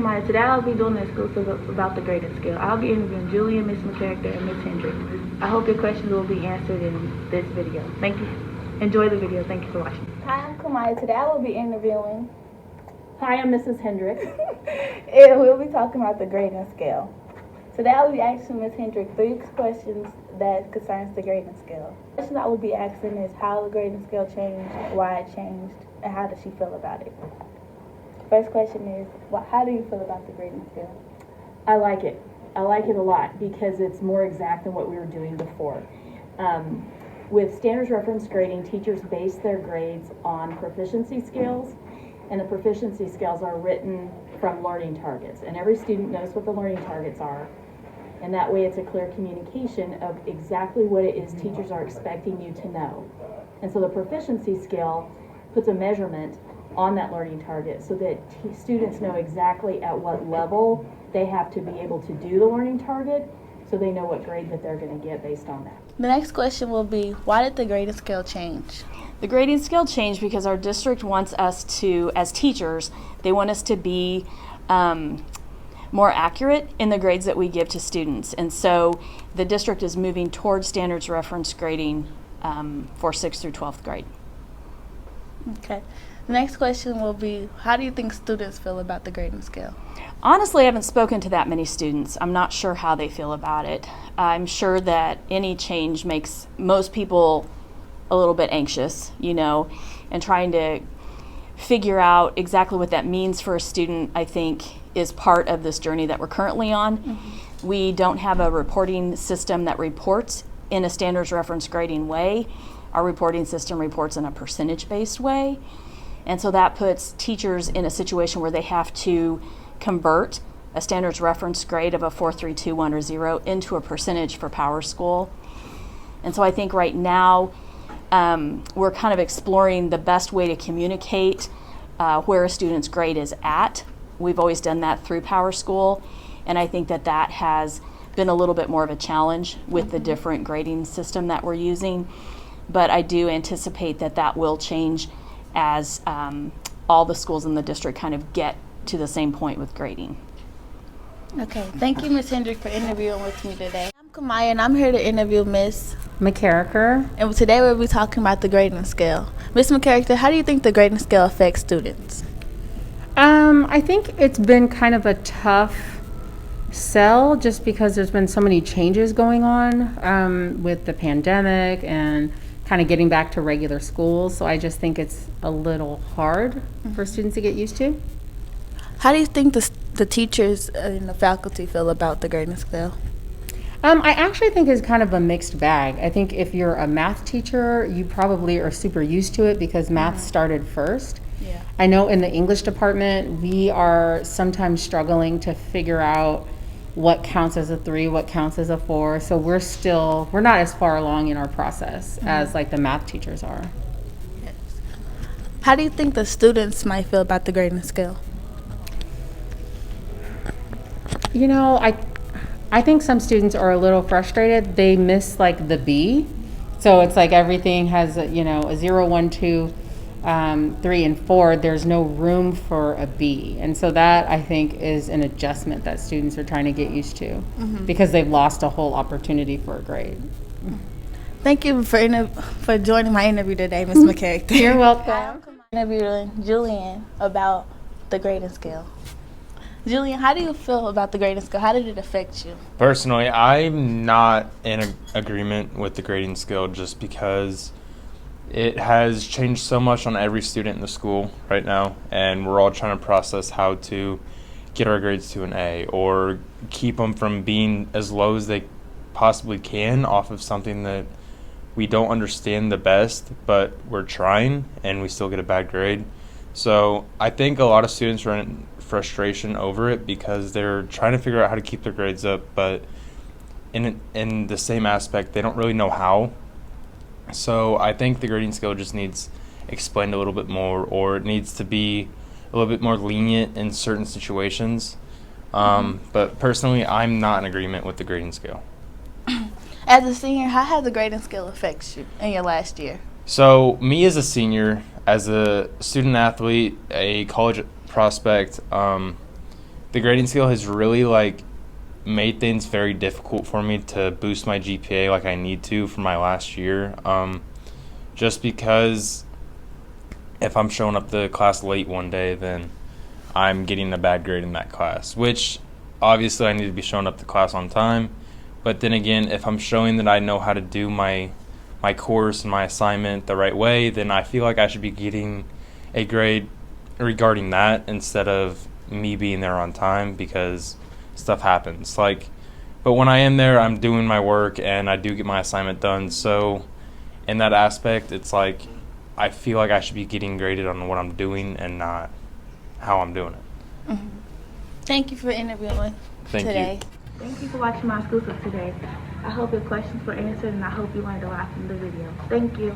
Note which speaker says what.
Speaker 1: Kemya. Today I'll be doing an exclusive about the grading scale. I'll be interviewing Julian, Miss McCarricker, and Miss Hendrick. I hope your questions will be answered in this video. Thank you. Enjoy the video. Thank you for watching.
Speaker 2: Hi, I'm Kemya. Today I will be interviewing.
Speaker 3: Hi, I'm Mrs. Hendrick.
Speaker 2: And we'll be talking about the grading scale. Today I will be asking Ms. Hendrick 3 questions that concerns the grading scale. The question I will be asking is how the grading scale changed, why it changed, and how does she feel about it? First question is, how do you feel about the grading scale?
Speaker 3: I like it. I like it a lot because it's more exact than what we were doing before. With standards reference grading, teachers base their grades on proficiency scales, and the proficiency scales are written from learning targets. And every student knows what the learning targets are, and that way it's a clear communication of exactly what it is teachers are expecting you to know. And so the proficiency scale puts a measurement on that learning target so that students know exactly at what level they have to be able to do the learning target, so they know what grade that they're going to get based on that.
Speaker 2: The next question will be, why did the grading scale change?
Speaker 3: The grading scale changed because our district wants us to, as teachers, they want us to be more accurate in the grades that we give to students. And so the district is moving towards standards reference grading for 6th through 12th grade.
Speaker 2: Okay. The next question will be, how do you think students feel about the grading scale?
Speaker 3: Honestly, I haven't spoken to that many students. I'm not sure how they feel about it. I'm sure that any change makes most people a little bit anxious, and trying to figure out exactly what that means for a student, I think, is part of this journey that we're currently on. Mm-hmm. We don't have a reporting system that reports in a standards reference grading way. Our reporting system reports in a percentage-based way. And so that puts teachers in a situation where they have to convert a standards reference grade of a 4, 3, 2, 1, or 0 into a percentage for Power School. And so I think right now we're kind of exploring the best way to communicate where a student's grade is at. We've always done that through Power School, and I think that that has been a little bit more of a challenge with the different grading system that we're using. But I do anticipate that that will change as all the schools in the district kind of get to the same point with grading.
Speaker 2: Okay, thank you, Ms. Hendrick, for interviewing with me today. I'm Kemya, and I'm here to interview Ms.
Speaker 4: McCarricker.
Speaker 2: And today we'll be talking about the grading scale. Ms. McCarricker, how do you think the grading scale affects students?
Speaker 4: I think it's been kind of a tough sell just because there's been so many changes going on with the pandemic and kind of getting back to regular school. So I just think it's a little hard for students to get used to.
Speaker 2: How do you think the teachers and the faculty feel about the grading scale?
Speaker 4: I actually think it's kind of a mixed bag. I think if you're a math teacher, you probably are super used to it because math started first.
Speaker 2: Yeah.
Speaker 4: I know in the English department, we are sometimes struggling to figure out what counts as a 3, what counts as a 4. So we're not as far along in our process as like the math teachers are.
Speaker 2: Yes. How do you think the students might feel about the grading scale?
Speaker 4: I think some students are a little frustrated. They miss like the B. So it's like everything has a 0, 1, 2, 3, and 4. There's no room for a B. And so that I think is an adjustment that students are trying to get used to because they've lost a whole opportunity for a grade.
Speaker 2: Thank you for joining my interview today, Ms. McCarricker.
Speaker 4: You're welcome.
Speaker 2: I'm interviewing Julian about the grading scale. Julian, how do you feel about the grading scale? How did it affect you?
Speaker 5: Personally, I'm not in agreement with the grading scale just because it has changed so much on every student in the school right now, and we're all trying to process how to get our grades to an A or keep them from being as low as they possibly can off of something that we don't understand the best, but we're trying and we still get a bad grade. So I think a lot of students are in frustration over it because they're trying to figure out how to keep their grades up, but in the same aspect, they don't really know how. So I think the grading scale just needs explained a little bit more, or it needs to be a little bit more lenient in certain situations. But personally, I'm not in agreement with the grading scale.
Speaker 2: As a senior, how has the grading scale affected you in your last year?
Speaker 5: So me as a senior, as a student athlete, a college prospect, the grading scale has really like made things very difficult for me to boost my GPA like I need to for my last year. Just because if I'm showing up to class late one day, then I'm getting a bad grade in that class, which obviously I need to be showing up to class on time. But then again, if I'm showing that I know how to do my course and my assignment the right way, then I feel like I should be getting a grade regarding that instead of me being there on time, because stuff happens. But when I am there, I'm doing my work and I do get my assignment done. So in that aspect, it's like I feel like I should be getting graded on what I'm doing and not how I'm doing it.
Speaker 2: Mm-hmm. Thank you for interviewing
Speaker 5: Thank
Speaker 2: today.
Speaker 5: you.
Speaker 1: Thank you for watching my School Stuff today. I hope your questions were answered and I hope you learned a lot from the video. Thank you.